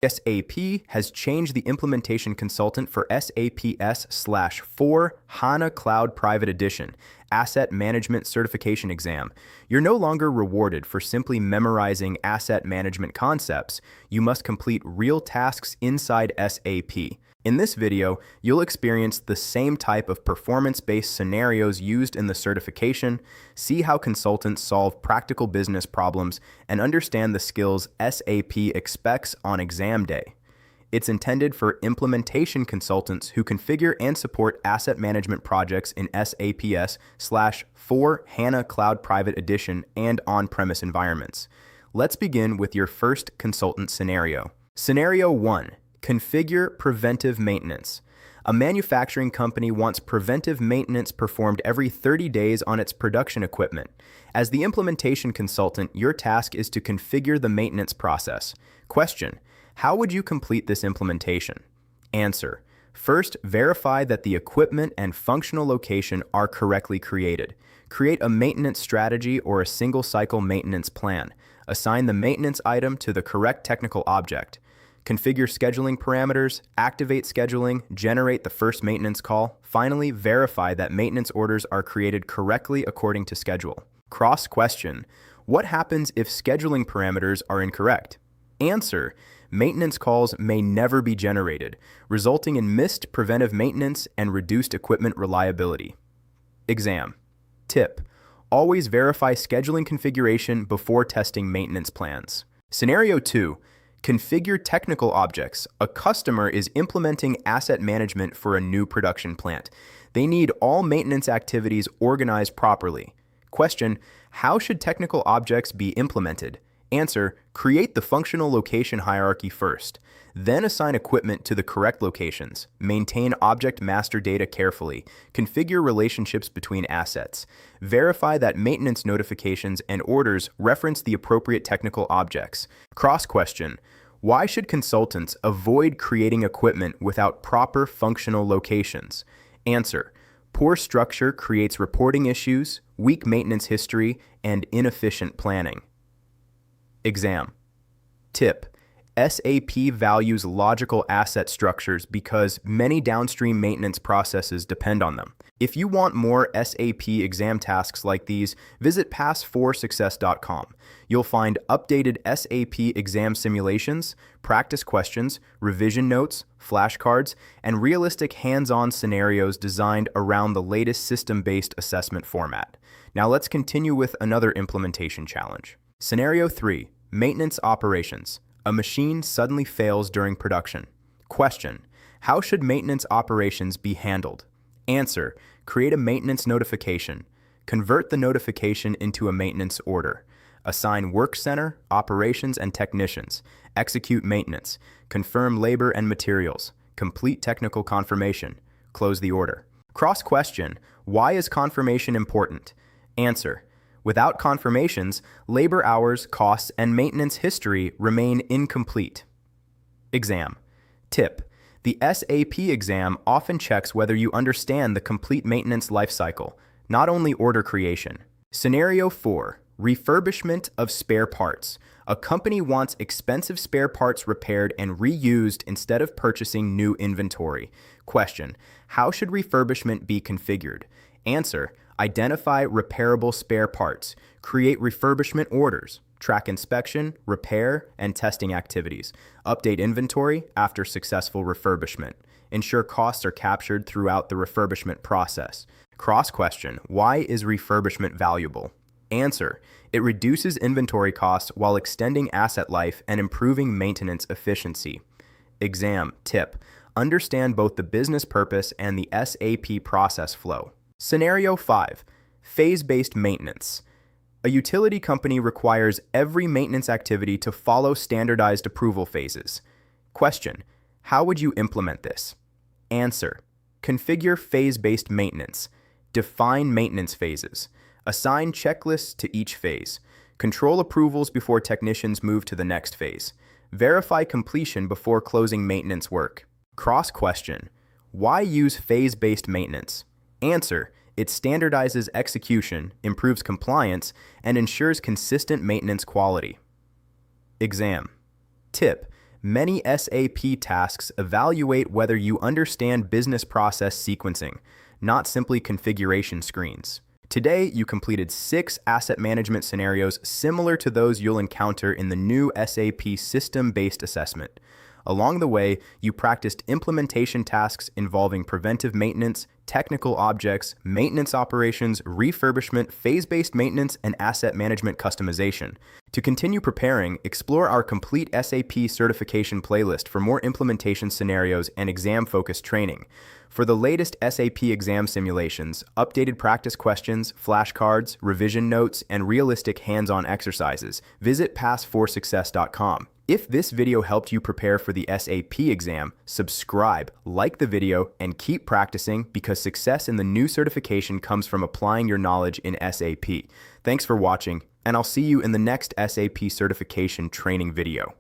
SAP has changed the implementation consultant for SAP S/4 HANA Cloud Private Edition Asset Management Certification Exam. You're no longer rewarded for simply memorizing asset management concepts. You must complete real tasks inside SAP. In this video, you'll experience the same type of performance-based scenarios used in the certification, see how consultants solve practical business problems, and understand the skills SAP expects on exam day. It's intended for implementation consultants who configure and support asset management projects in SAP S/4 HANA Cloud Private Edition and on-premise environments. Let's begin with your first consultant scenario. Scenario 1. Configure preventive maintenance. A manufacturing company wants preventive maintenance performed every 30 days on its production equipment. As the implementation consultant, your task is to configure the maintenance process. Question: how would you complete this implementation? Answer: first, verify that the equipment and functional location are correctly created. Create a maintenance strategy or a single-cycle maintenance plan. Assign the maintenance item to the correct technical object. Configure scheduling parameters, activate scheduling, generate the first maintenance call. Finally, verify that maintenance orders are created correctly according to schedule. Cross-question: what happens if scheduling parameters are incorrect? Answer: maintenance calls may never be generated, resulting in missed preventive maintenance and reduced equipment reliability. Exam. Tip: always verify scheduling configuration before testing maintenance plans. Scenario 2. Configure technical objects. A customer is implementing asset management for a new production plant. They need all maintenance activities organized properly. Question: how should technical objects be implemented? Answer: create the functional location hierarchy first. Then assign equipment to the correct locations. Maintain object master data carefully. Configure relationships between assets. Verify that maintenance notifications and orders reference the appropriate technical objects. Cross-question: why should consultants avoid creating equipment without proper functional locations? Answer: poor structure creates reporting issues, weak maintenance history, and inefficient planning. Exam. Tip: SAP values logical asset structures because many downstream maintenance processes depend on them. If you want more SAP exam tasks like these, visit pass4success.com. You'll find updated SAP exam simulations, practice questions, revision notes, flashcards, and realistic hands-on scenarios designed around the latest system-based assessment format. Now let's continue with another implementation challenge. Scenario 3. Maintenance operations. A machine suddenly fails during production. Question: how should maintenance operations be handled? Answer: create a maintenance notification. Convert the notification into a maintenance order. Assign work center, operations, and technicians. Execute maintenance. Confirm labor and materials. Complete technical confirmation. Close the order. Cross-question: why is confirmation important? Answer: without confirmations, labor hours, costs, and maintenance history remain incomplete. Exam. Tip: the SAP exam often checks whether you understand the complete maintenance lifecycle, not only order creation. Scenario 4. Refurbishment of spare parts. A company wants expensive spare parts repaired and reused instead of purchasing new inventory. Question: how should refurbishment be configured? Answer: identify repairable spare parts. Create refurbishment orders. Track inspection, repair, and testing activities. Update inventory after successful refurbishment. Ensure costs are captured throughout the refurbishment process. Cross-question: why is refurbishment valuable? Answer: it reduces inventory costs while extending asset life and improving maintenance efficiency. Exam. Tip: understand both the business purpose and the SAP process flow. Scenario 5. Phase-based maintenance. A utility company requires every maintenance activity to follow standardized approval phases. Question: how would you implement this? Answer: configure phase-based maintenance. Define maintenance phases. Assign checklists to each phase. Control approvals before technicians move to the next phase. Verify completion before closing maintenance work. Cross-question: why use phase-based maintenance? Answer: it standardizes execution, improves compliance, and ensures consistent maintenance quality. Exam. Tip: Many SAP tasks evaluate whether you understand business process sequencing, not simply configuration screens. Today, you completed 6 asset management scenarios similar to those you'll encounter in the new SAP system-based assessment. Along the way, you practiced implementation tasks involving preventive maintenance, technical objects, maintenance operations, refurbishment, phase-based maintenance, and asset management customization. To continue preparing, explore our complete SAP certification playlist for more implementation scenarios and exam-focused training. For the latest SAP exam simulations, updated practice questions, flashcards, revision notes, and realistic hands-on exercises, visit pass4success.com. If this video helped you prepare for the SAP exam, subscribe, like the video, and keep practicing because success in the new certification comes from applying your knowledge in SAP. Thanks for watching, and I'll see you in the next SAP certification training video.